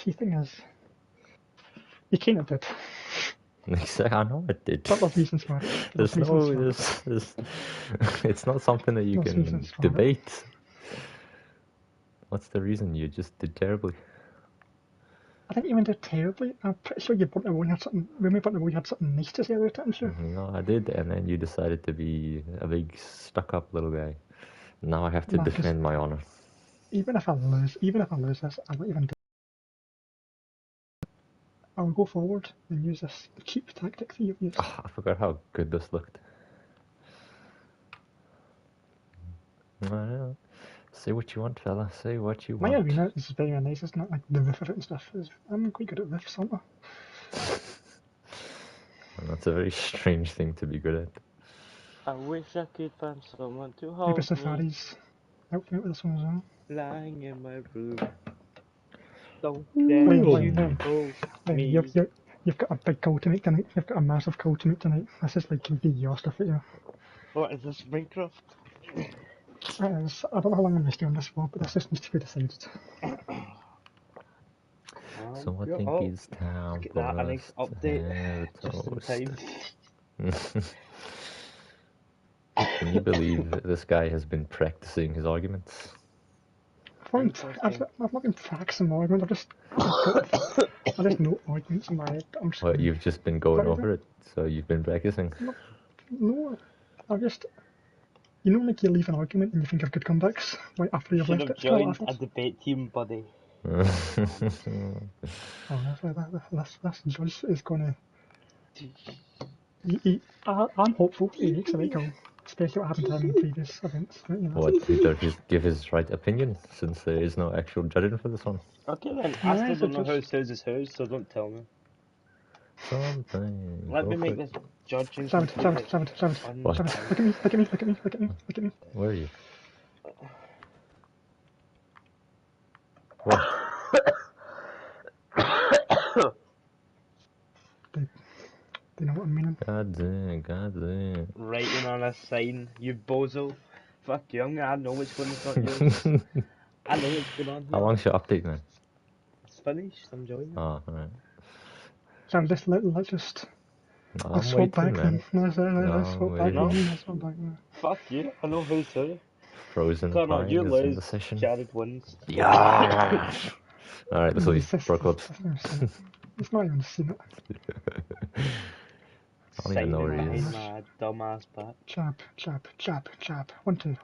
See, thing is, you kind of did. Exactly, I know it did. But there's reasons for it. There's it's not something that you There's can reasons for it. debate. What's the reason? You just did terribly. I think you went terribly. I'm pretty sure you burnt the wall. You had something. When we burnt the wall, you had something nice to say about it. I'm sure. No, I did, and then you decided to be a big stuck-up little guy. Now I have to Nah, 'cause defend my honor. even if I lose this, I won't even do. I'll go forward and use this cheap tactic that you've used. Oh, I forgot how good this looked. Well, say what you want, fella. Say what you My want. arena is very nice. It's not like the roof of it and stuff. I'm quite good at roofs, aren't I? And that's a very strange thing to be good at. I wish I could find someone to Maybe hold me, Safari's helped me out with this one as well. lying in my room. Don't Liam, dare Liam, you Liam. hold Liam, me. you've got a big call to make tonight. You've got a massive call to make tonight. This is like be your stuff at you. What is this, Minecraft? I don't know how long I'm going to stay on this for, but this just needs to be decided. So I You're think up. it's time Get for that, a us nice to update have a just in toast. time. Can you believe that this guy has been practicing his arguments? I've not been practicing my argument. I just know arguments in my head. I'm just Well, you've just been going Right, over it, so you've been practicing. no. I just like you leave an argument and you think of good comebacks right after you've Should left have it. It's kinda joined what a debate team, buddy. Honestly, this judge is gonna. I'm hopeful he makes the right call, especially what happened to him in previous events. But, you know. What, he does give his right opinion, since there is no actual judging for this one? Okay then, Yeah, I still it's don't know just- whose is whose, so don't tell me. Something. Let Go me for make it. this judging Savage. completely What? unfair. Look at me, look at me, look at me, look at me, look at me. Where are you? What? Do you know what I'm meaning? God damn. Writing on a sign, you bozo. Fuck you, I know which one's not yours. I know what's going on How here. long's your update, man? It's finished, I'm joining. Oh, alright. So let's just I'm let's swap waiting, back man. then. Let's swap back waiting. then. Let's swap back then. Fuck you, I know who's who. Frozen Connor, Pine you is in lose, the session. Jared wins. Yeah! Alright, let's leave. Pro clubs. It's not even seen it. I don't even know where he Signing is. behind my dumbass back. Chap. 1, 2.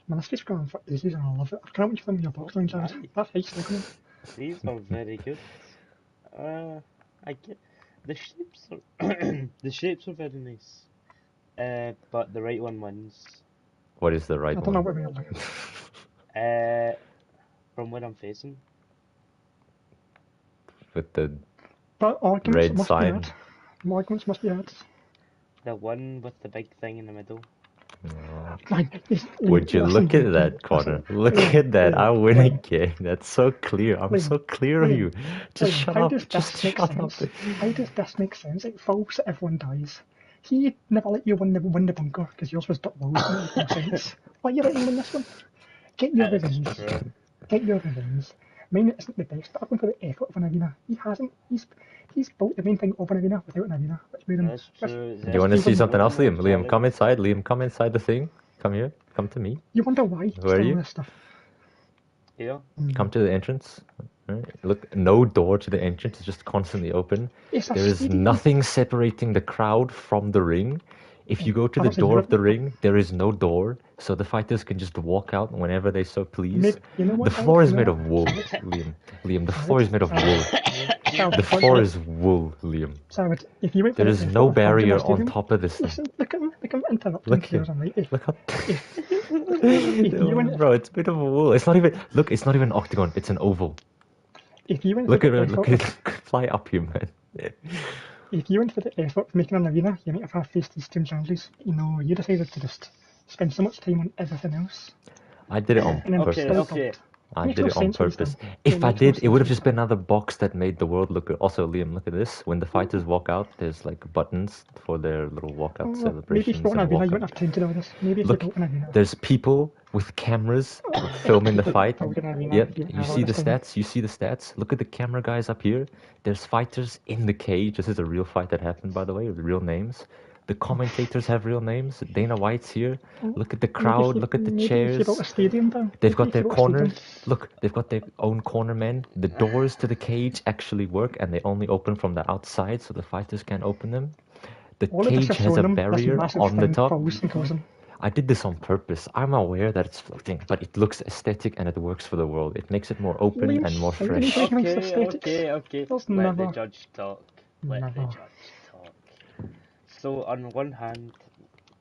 Man, this keeps going on for ages and I love it. I can't wait to film your box line, Jared. That height's coming. These are very good. I get the shapes are the shapes are very nice. But the right one wins. What is the right I don't know one? what we're looking. From where I'm facing. With the But arguments red must sign. be had. Arguments must be had. The one with the big thing in the middle. Oh. Man, Would you look at that, Connor? Look at that. I win again. That's so clear. I'm so clear of you. Just shut how up. does Just this make shut up. sense? How does this make sense? It falls that everyone dies. He never let you win the bunker because yours was dot low. It makes no sense. Why are you letting him win this one? Get your revenge. Get your revenge. Mine isn't the best, but I've gone for the effort of an arena. He hasn't. He's built the main thing of an arena without an arena, which made him. That's true. Do you want to see something else, Liam? Liam, come inside. Liam, come inside the thing. Come here. Come to me. You wonder why he's Where are done all you? this stuff. Here. Come to the entrance. Right. Look, no door to the entrance. It's just constantly open. It's a There is stadium. nothing separating the crowd from the ring. If you go to the door of the ring, there is no door, so the fighters can just walk out whenever they so please. You know what, The floor is you know made what? of wool, Liam. Liam, the floor is made of wool. The floor is wool, Liam. Savage, if you went There for is the no effort of barrier building a on stadium- top of this thing. Listen, look at him interrupting Look players. here. I'm like, Look how. you went- Bro, it's made of wool. It's not even. Look, it's not even an octagon. It's an oval. if you went Look for at the it. Look effort at it. Fly up here, man. if you went for the effort of making an arena, you might have faced these team challenges. You decided to just spend so much time on everything else. I did it on And then purpose. Okay, still okay. I Makes did no it on sense what he's purpose. done. If It I makes no did, it would have sense. just been another box that made the world look good. Also, Liam, look at this. When the fighters walk out, there's like buttons for their little walkout Oh, maybe if you celebrations built an and arena, you walkout. wouldn't have time to do all this. Maybe if you Look, built an arena. there's people with cameras filming the fight. Built an arena. Yep, Yeah, you I see like the this thing. stats. You see the stats. Look at the camera guys up here. There's fighters in the cage. This is a real fight that happened, by the way, with real names. The commentators have real names. Dana White's here. Look at the crowd. Look at the Maybe if you built a chairs. stadium down. They've Maybe got if their you built a corner. stadium. Look, they've got their own corner men. The doors to the cage actually work, and they only open from the outside, so the fighters can't open them. The All of this cage is has showing a them this barrier massive on the thing top. falls and kills them. I did this on purpose. I'm aware that it's floating, but it looks aesthetic and it works for the world. It makes it more open Liam's and more saying fresh. anything makes Okay, aesthetics. okay. There's Let the never, judge talk. Let the never. judge talk. So on one hand,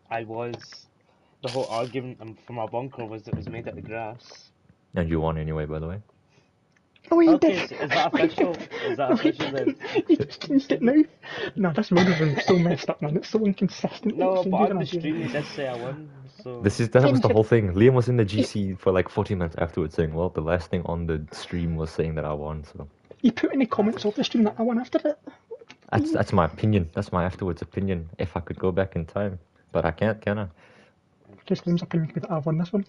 the whole argument from our bunker was it was made out of grass. And you won anyway, by the way. Oh, he Okay, did. so is that official? Is that official then? He just changed it now. No, this road is so messed up, man. It's so inconsistent. No, It but changes on the idea. stream he did say I won, so... That was the whole thing. Liam was in the GC for like 40 minutes afterwards saying, well, the last thing on the stream was saying that I won, so... He put in the comments of the stream that I won after it. That's my opinion. That's my afterwards opinion. If I could go back in time. But I can't, can I? Because Liam's opinion could be that I've won this one.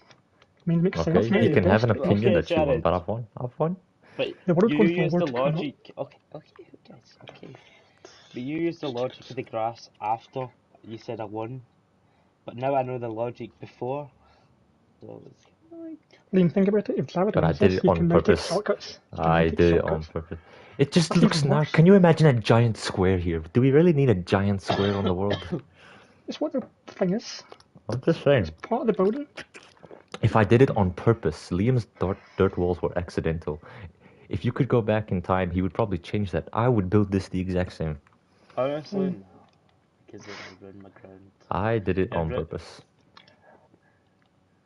Mine makes sense. Okay, Now you the can have an best. opinion Okay, that you won, Jared. but I've won. I've won. But The world you going used the forward cannot- logic... Okay, guys, okay. But you used the logic of the grass after you said I won. But now I know the logic before. So it's like... Liam, think about it. If Jared But I wins did this, it he on can now take purpose. shortcuts. He can now I take did it on shortcuts. purpose. It just That's looks even nice. worse. Can you imagine a giant square here? Do we really need a giant square on the world? It's what the thing is. I'm just saying. Part of the building. If I did it on purpose, Liam's dirt walls were accidental. If you could go back in time, he would probably change that. I would build this the exact same. Honestly, no. Because it would ruin my ground. I did it on Everett. purpose.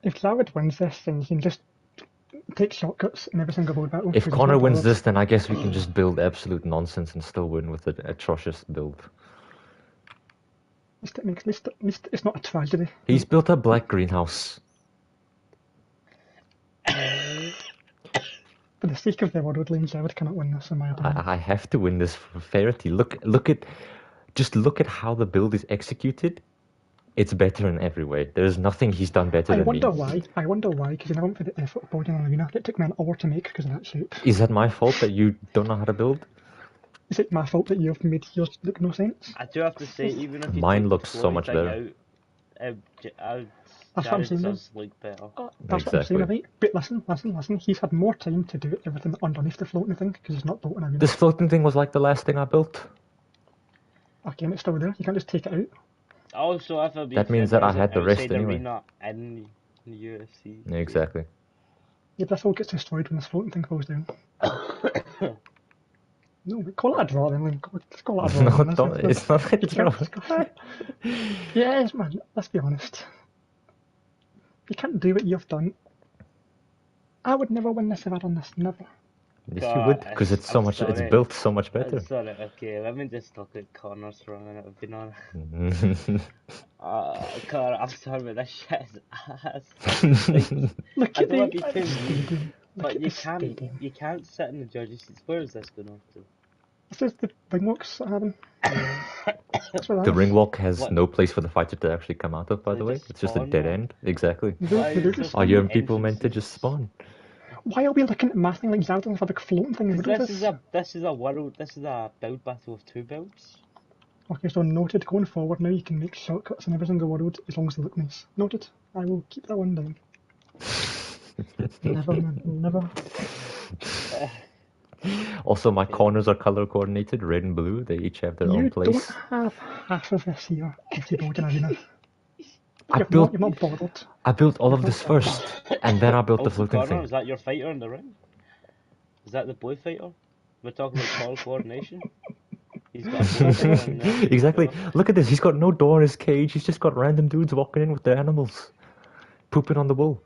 If Jared wins this, then he can just take shortcuts in every single road battle. If because he's Connor not wins bothered. this, then I guess we can just build absolute nonsense and still win with an atrocious build. At least it's not a tragedy. He's built a black greenhouse. For the sake of the world, Liam, Jared cannot win this, in my opinion. I have to win this for fairity. Look at how the build is executed. It's better in every way. There's nothing he's done better I than wonder me. why. I wonder why, because I went for the effort of building an arena. It took me an hour to make because of that shape. Is that my fault that you don't know how to build? Is it my fault that you've made yours look no sense? I do have to say, even if you Mine take looks the so floating much thing better. That's what I'm Jared's saying, does look better. That's what I'm saying, Exactly. right? But listen. He's had more time to do everything underneath the floating thing because he's not built an arena. This floating thing was like the last thing I built. Okay, and it's still there. You can't just take it out. Also, if it That means that I had the rest anyway. arena in the UFC. Exactly. Yeah, this all gets destroyed when this floating thing falls down. No, but call it a draw then. Let's call it a draw. No, then. don't. It's not a draw. Yeah, it is, man. Let's be honest. You can't do what you've done. I would never win this if I'd done this. Never. Yes, you would, because it's so I'm much. It's sorry. built so much better. Sorry, okay, let me just look at corners for a minute. I've been on. Connor, I'm sorry, but this shit is ass. Look I at don't want to be the too mean, stadium. Look but at you the can't. stadium. You can't sit in the judges' seats. Where is this going off to? This is the ring walks that happen. That's where that The is. ring walk has What? no place for the fighter to actually come out of, by They the way. just It's just a spawn dead there. end. Exactly. They Why do is just- there Are so you many people meant to entrances? just spawn? Why are we looking at math thing like Jared with a big floating thing in the middle of This is a build battle of two builds. Okay, so noted. Going forward now, you can make shortcuts in every single world as long as they look nice. Noted. I will keep that one down. Never, man. Never. Also, my corners are color coordinated, red and blue. They each have their You own don't place. have half of this here if you build an arena. built- You've not bothered. I built all of this first, and then I built the Also, floating Connor, thing. is that your fighter in the ring? Is that the boy fighter? We're talking about ball coordination. He's got a boy fighter in there. Exactly. Look at this. He's got no door in his cage. He's just got random dudes walking in with their animals, pooping on the wool.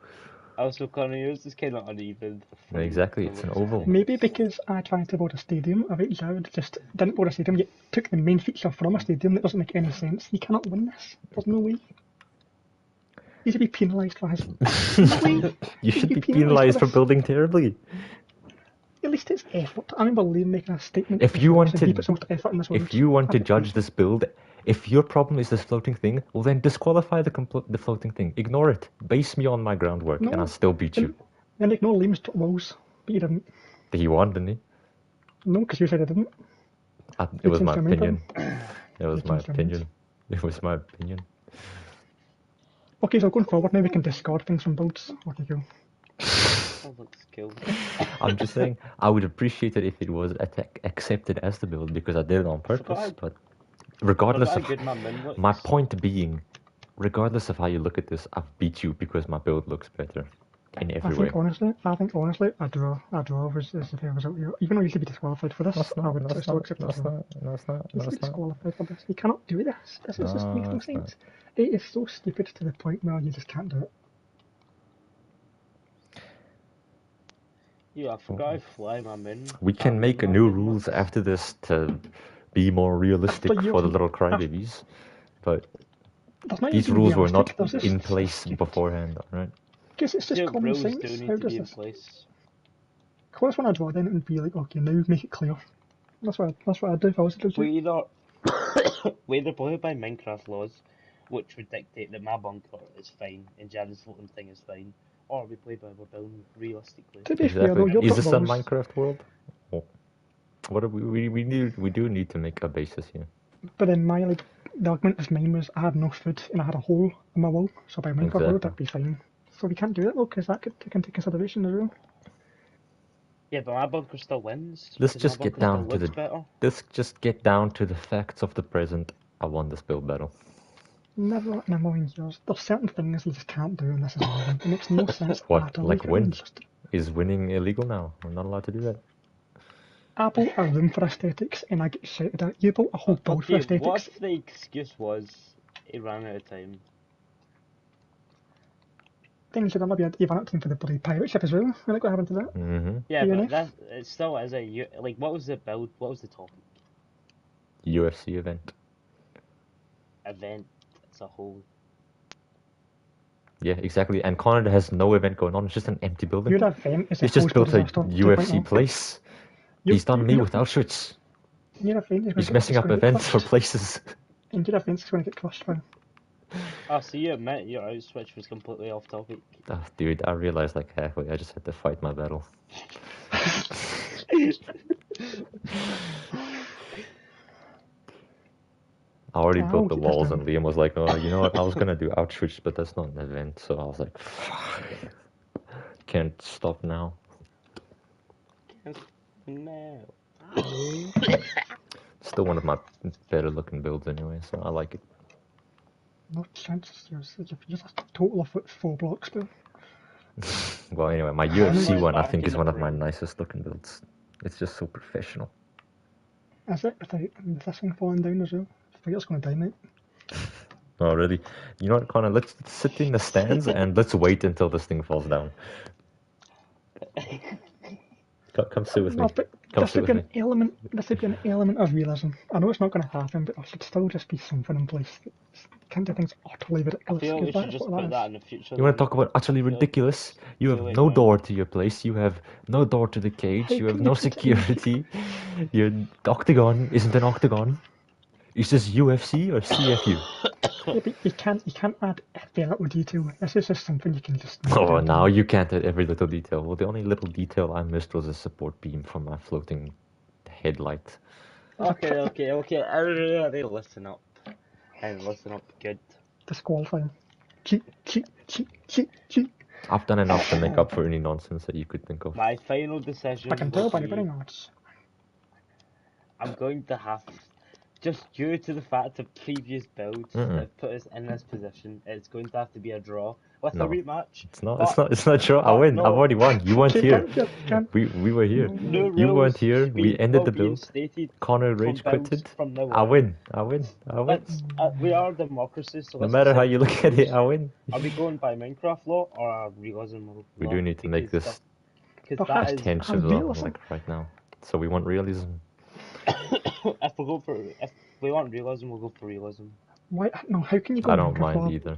Also, Connor, yours is kind of uneven. Exactly. It's an oval. Maybe because I tried to build a stadium, I think Jared just didn't build a stadium, yet took the main feature from a stadium that doesn't make any sense. You cannot win this. There's no way. He should be penalised for his. You should be penalised for building terribly. At least it's effort. I remember Liam making a statement. If you want to, he puts so much effort in this world. if you want to judge this build, if your problem is this floating thing, well then disqualify the floating thing. Ignore it. Base me on my groundwork, and I'll still beat you. And ignore Liam's walls, but you didn't. He won, didn't he? No, because you said I didn't. It was my opinion. It was my opinion. It was my opinion. Okay, so going forward now we can discard things from builds. Okay, cool. That looks cool. I'm just saying, I would appreciate it if it was accepted as the build because I did it on purpose. But regardless of my point being, regardless of how you look at this, I've beat you because my build looks better in every way. I think honestly, a draw is the fair result here. Even though you should be disqualified for this, I would still accept it. No, it's not. You should be disqualified for this. You cannot do this. This just makes no sense. It is so stupid to the point where you just can't do it. Yeah, I forgot to fly my min. We can make new rules after this to be more realistic for the little crybabies, but these rules were not in place beforehand, right? Because it's just common sense. How does this? Of course, when I draw, then it would be like, okay, now make it clear. That's what I'd do if I was to do. We either play by Minecraft laws, which would dictate that my bunker is fine and Jared's floating thing is fine, or we play by we're building realistically. To be fair, though, is this a Minecraft world? Oh. What are we do need to make a basis here. But in my the argument of mine was I had no food and I had a hole in my wall, so by Minecraft world that'd be fine. So we can't do it though, because that could take into consideration as well. Yeah, but my bunker still wins. Let's just get down to the facts of the present. I won this build battle. Never in a million years. There's certain things you just can't do, and this is one of them. It makes no sense. What? Like win? Is winning illegal now? We're not allowed to do that. I built a room for aesthetics, and I get shouted at. You built a whole build for aesthetics. What if the excuse was he ran out of time? Then you should maybe you ran out of time for the bloody pirate ship as well. Look what happened to that. Mm-hmm. Yeah, but it still is like, what was the build? What was the topic? UFC event. Event. It's a whole. Yeah, exactly. And Connor has no event going on. It's just an empty building. Your event is He's just built a UFC place. He's done me with Auschwitz. He's messing up events for places. And your event's going to get crushed by. Oh, so you admit your outswitch was completely off topic. Oh, dude, I realized like halfway. I just had to fight my battle. I already built the walls, and Liam was like, "Oh, you know what? I was gonna do Auschwitz, but that's not an event." So I was like, "Fuck, can't stop now." No. Still one of my better looking builds anyway, so I like it. No chance. You just have a total of 4 blocks, Bill. Well, anyway, my UFC one I think is one of my nicest looking builds. It's just so professional. Is it? Without this thing falling down as well? I think it's going to die, mate. Oh, really? You know what, Connor? Let's sit in the stands and let's wait until this thing falls down. Come sit with me. This would be an element of realism. I know it's not going to happen, but there should still just be something in place. Can't do things utterly ridiculous. I feel we should just put that in the future. You want to talk about utterly ridiculous? You have no door to your place. You have no door to the cage. You have no security. Your octagon isn't an octagon. Is this UFC or CFU? Yeah, but you can't add every little detail. This is just something you can just. Oh, now you can't add every little detail. Well, the only little detail I missed was a support beam from my floating headlight. Okay. Everybody listen up. And listen up, good. Disqualifying. Cheat. I've done enough to make up for any nonsense that you could think of. My final decision. I can tell by the winning odds. I'm going to have. Just due to the fact of previous builds that put us in this position, it's going to have to be a draw with a rematch. It's not draw. I win. I've already won. You weren't here. We were here. You weren't here. We ended the build. Connor rage quitted. I win. We are democracy, so no matter how you look at it, I win. Are we going by Minecraft law or our realism law? We do need to make this tension like right now. So we want realism. If we want realism, we'll go for realism. Why? No, how can you go I don't Minecraft mind lab? either.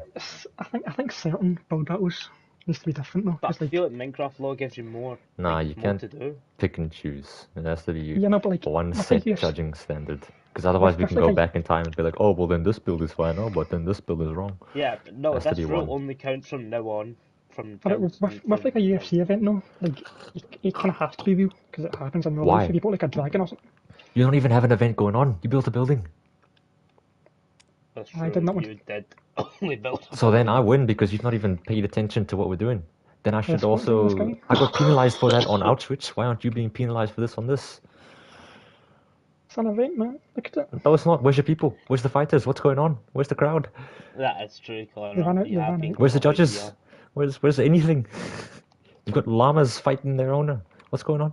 I think certain build battles needs to be different though. But I 'Cause, like, feel like Minecraft law gives you more. Nah, like, you more can't to do. pick and choose. It has to be yeah, no, but like one with set the US, judging standard. Because otherwise we with can like go a, back in time and be like, oh, well then this build is fine, oh, but then this build is wrong. Yeah, but no, Has to this be rule one. only counts from now on. From but builds with like a from UFC event, no, like it kind of has to be real because it happens in real life. Why? If you put like a dragon or something, You don't even have an event going on. You built a building. That's I true. did not want. You did only build. So then I win because you've not even paid attention to what we're doing. Then I should Yes, what's in the also... sky? I got penalized for that on Auschwitz. Why aren't you being penalized for this on this? It's an event, man. Look at it. No, it's not. Where's your people? Where's the fighters? What's going on? Where's the crowd? That is true, They Connor. ran out. You They have ran been out. Where's the caught out judges? here. Where's anything? You've got llamas fighting their owner. What's going on?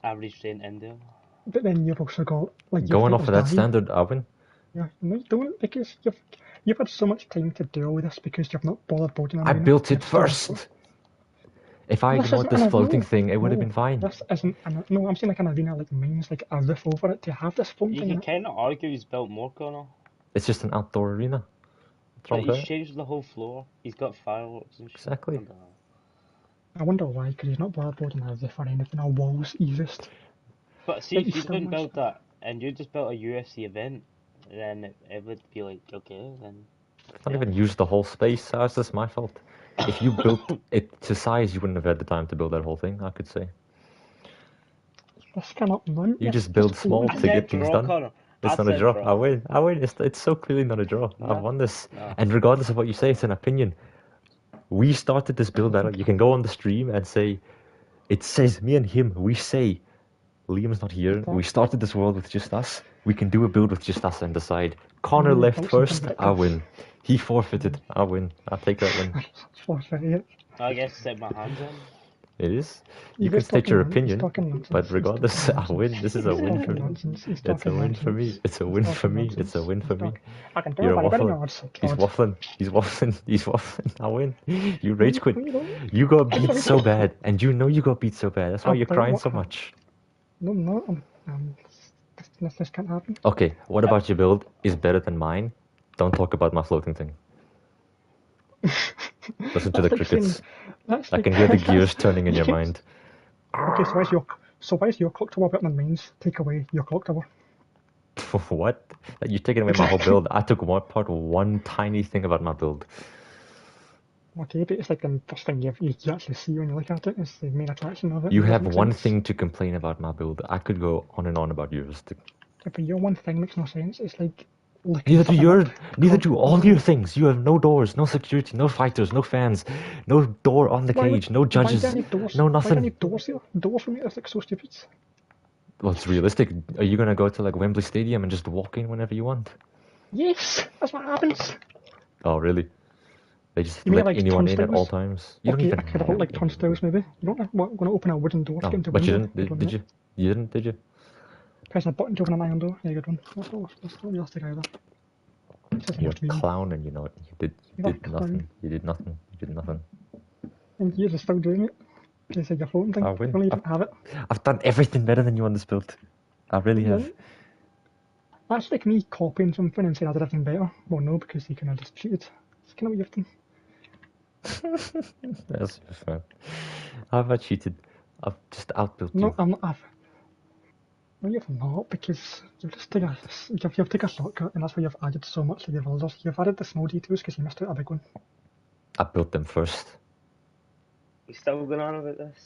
Average day in India. But then you've also got like Going your off of that people's dying. standard, I win. Yeah, no, you don't because you've had so much time to deal with this because you've not bothered building an I arena. built it You've still- first. If I This ignored isn't this an floating arena. thing, it would have No, been fine. This isn't no. I'm saying like an arena like mines, like a roof over it to have this floating You thing in can it. kind of argue he's built more, Connor. It's just an outdoor arena. What's wrong But with he's that? changed the whole floor. He's got fireworks and shit. Exactly. I don't know. I wonder why, because he's not bothered building a roof or anything. Or walls easiest. But see, Like, if he's you still didn't much- build that and you just built a UFC event, then it would be like, okay, then. I don't even use the whole space. How's this my fault? If you built it to size, you wouldn't have had the time to build that whole thing, I could say. This cannot run. You Yes, just build small I to said get things draw, done. Connor. It's I not a said draw. draw. I win. I win. It's so clearly not a draw. No. I've won this. No. And regardless of what you say, it's an opinion. We started this build battle. You can go on the stream and say, it says me and him. We say, Liam's not here. We started this world with just us. We can do a build with just us and decide. Connor You left built something first. better. I win. He forfeited. I win. I take that win. Forfeit. I guess set my hands in. It is. He's You can just state your talking non- he's opinion, talking nonsense. but He's regardless, talking I win. This is a He's win for talking me. nonsense. He's It's a talking win for me. nonsense. It's a He's win talking for me. nonsense. It's a win He's for me. talking- I can do You're it, but waffling. yards. He's God. waffling. He's waffling. He's waffling. I win. You rage quit. No, you don't. You got beat so bad, and you know you got beat so bad. That's why I've you're done crying what so I- much. No, I'm not. This can't happen. Okay, what about your build is better than mine? Don't talk about my floating thing. Listen to the That's like saying- crickets. That's I like- can hear the gears turning in your mind. Okay, so why is your clock tower better than mine's? Take away your clock tower. What? You're taking away my whole build. I took one tiny thing about my build. Okay, but it's like the first thing you actually see when you look at it. It's the main attraction of it. You It have doesn't one make sense. thing to complain about my build. I could go on and on about yours. Yeah, but your one thing makes no sense. It's like looking Neither do something yours. up. Neither do all your things. You have no doors, no security, no fighters, no fans, no door on the Why would- cage, no why do I judges, need doors? no Why do I nothing. need doors here? Doors for me is like so stupid. Well, it's realistic. Are you gonna go to like Wembley Stadium and just walk in whenever you want? Yes, that's what happens. Oh, really? They just You mean let like anyone in at all turnstiles? times. You Okay, don't even I could have have like any turnstiles windows. maybe. You don't have what, going to open a wooden door to No, get into but you window. didn't. Did you? You didn't, did you? Press a button to open an iron door. Yeah, good one. That's not realistic either. It's just You're most a real. clown, and you know it. You did You're a nothing. clown. You did nothing. You did nothing. And you're just still doing it. Because you're floating thing. I win. You don't even have it. I've done everything better than you on this build. I really You have. didn't. That's like me copying something and saying I did everything better. Well, no, because you kind of just cheated. It's kind of what you've done. That's fun. How have I cheated? I've just outbuilt No, you. I'm not. No, you've not, because you've just taken you've taken a shortcut, and that's why you've added so much to the builders. You've added the small details because you missed out a big one. I built them first. You still going on about this?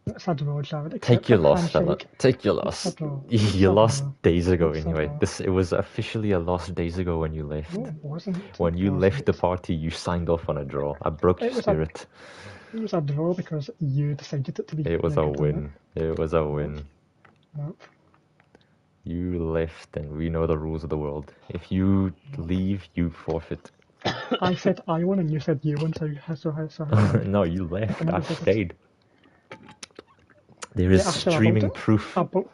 It's a draw, Jared. Take your Accept loss, the fella. handshake. Take your loss. It's a draw. You It's a lost draw. days ago It's a anyway. draw. It was officially a loss days ago when you left. No, it wasn't. When you It left the wasn't. party, you signed off on a draw. I broke It your was a- spirit. It was a draw because you decided it to be. It was Yeah, a good on win. It was a win. it. Nope. You left, and we know the rules of the world. If you leave, you forfeit. I said I won and you said you won, so No, you left. Another I second. stayed. There is Yeah, after I streaming built it, proof. About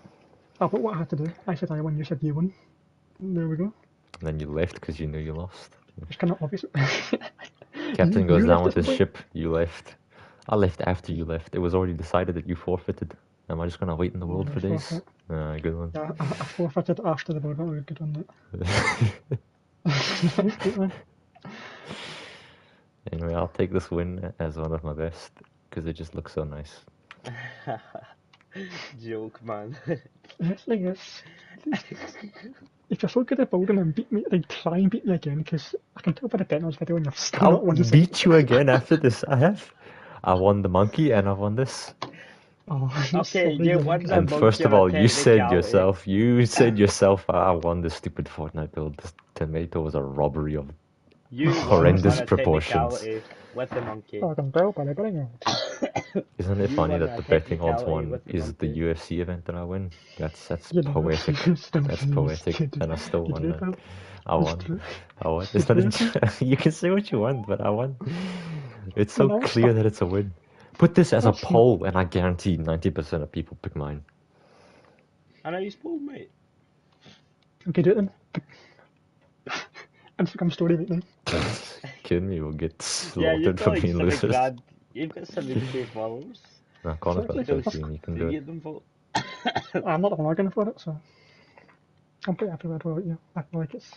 what I had to do. I said I won, you said you won. There we go. And then you left because you knew you lost. It's kind of obvious. Captain You goes left down with this his point. ship. You left. I left after you left. It was already decided that you forfeited. Am I just gonna wait in the world for days? Forfeit. Good one. Yeah, I forfeited after the world. Oh, good on that. Great, man. Anyway, I'll take this win as one of my best because it just looks so nice. Joke, man. The thing is, if you're so good at building and beat me, then try and beat me again, because I can tell by the Benos video and you've still I'll not won the beat you again after this. I have. I won the monkey and I won this. Oh, I'm Okay, sorry, you won the And monkey first of on a all, you said technicality. yourself, I won this stupid Fortnite build. This tomato was a robbery of You won horrendous on a proportions. technicality with the monkey. Oh, I can tell by the bring Isn't it You funny won that a the betting odds technicality one with the is the monkey. UFC event that I win? That's You know, poetic. That's poetic, and I still Did won you, that. Bill? I It's won. true. I won. Did It's not. you? You can say what you want, but I won. It's so When I was clear that it's a win. Put this as a That's not. poll, and I guarantee 90% of people pick mine. I know you spoiled, mate. Okay, do it then. Instagram story right now. Kidding me? We'll get Yeah, you've slaughtered got for like being 7 losers. grand. You've got 7k followers. No, Connor's got Exactly. 13. You can Do do you it. get them vote? I'm not the one arguing for it, so I'm pretty happy with what you. I feel like it's.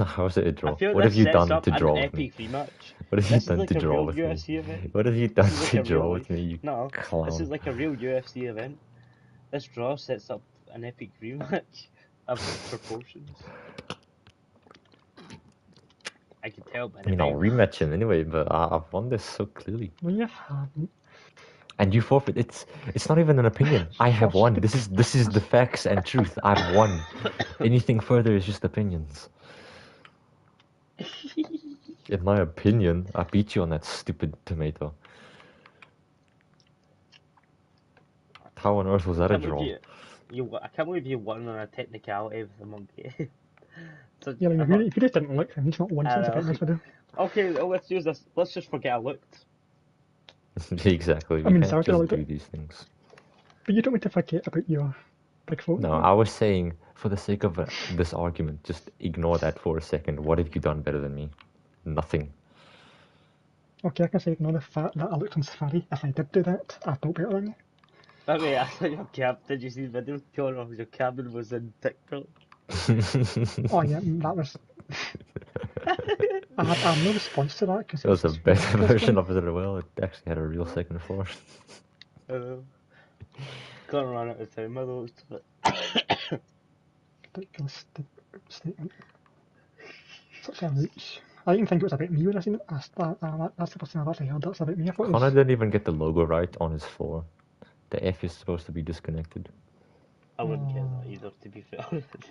How's it a I draw? feel What have this you sets done up to an draw with me? epic rematch. What have you This is done like to a draw real with me? UFC event. What have you done This is like to a draw real with me, you No, clown? this is like a real UFC event. This draw sets up an epic rematch of proportions. I can tell by I the mean, I'll name. rematch him anyway, but I've won this so clearly. We haven't. And you forfeit. It's not even an opinion. I have won. This is the facts and truth. I've won. Anything further is just opinions. In my opinion, I beat you on that stupid tomato. How on earth was that a Can't believe draw? I can't believe you won on a technicality with the monkey. So, Yeah, like, if you just didn't look, then he's not one I since the know. fitness video. Okay, well, let's use this. Let's just forget I looked. Exactly. I We mean, can't Sarge, I just looked do at. these things. But you don't need to forget about your big photo. No, I was saying, for the sake of this argument, just ignore that for a second. What have you done better than me? Nothing. Okay, I can say ignore the fact that I looked on Safari. If I did do that, I'd know better than you. By the way, I saw your cab. Did you see the video? Connor, your cabin was in TikTok. Oh yeah, that was. I had no response to that because It was a it's better ridiculous. version of it as well. It actually had a real second floor. Connor ran out of time. I looked, but Ridiculous statement. Such a reach. I didn't think it was about me when I seen it. That's the first time I've actually heard that's about me. I thought it Connor was. didn't even get the logo right on his floor. The F is supposed to be disconnected. I wouldn't care that either, to be fair.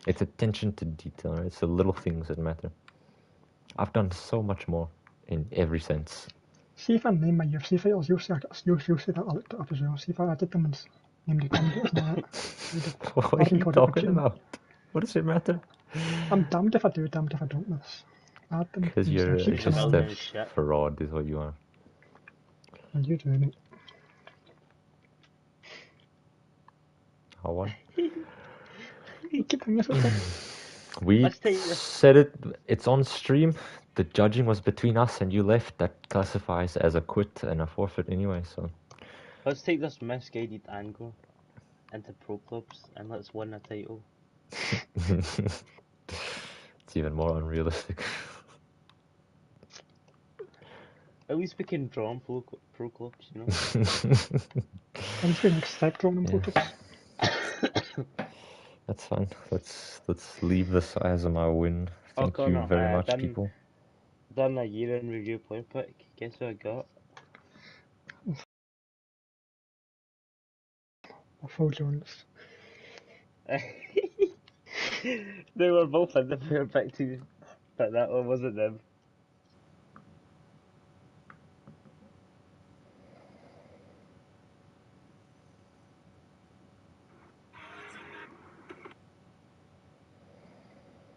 It's attention to detail, right? It's the little things that matter. I've done so much more in every sense. See if I name my UFC fighters, you'll see that I looked it up as well. See if I did them and named the commentators and all that. What are you talking about? What does it matter? I'm damned if I do, damned if I don't with this. Add them. Because and you're keep Because just you're a building shit. fraud, is what you are. And you do, mate. I won. You keep doing this with We Let's take this. said it. It's on stream. The judging was between us, and you left. That classifies as a quit and a forfeit anyway. So Let's take this misguided angle into pro clubs and let's win a title. it's even more unrealistic. At least we can draw on pro clubs, you know. I'm just going to accept drawing them photos. That's fine. Let's leave this as my win. Thank you Connor, very much, people. Done a year in review player pick. Guess what I got? Phil Jones. They were both in the player pick too, but that one wasn't them.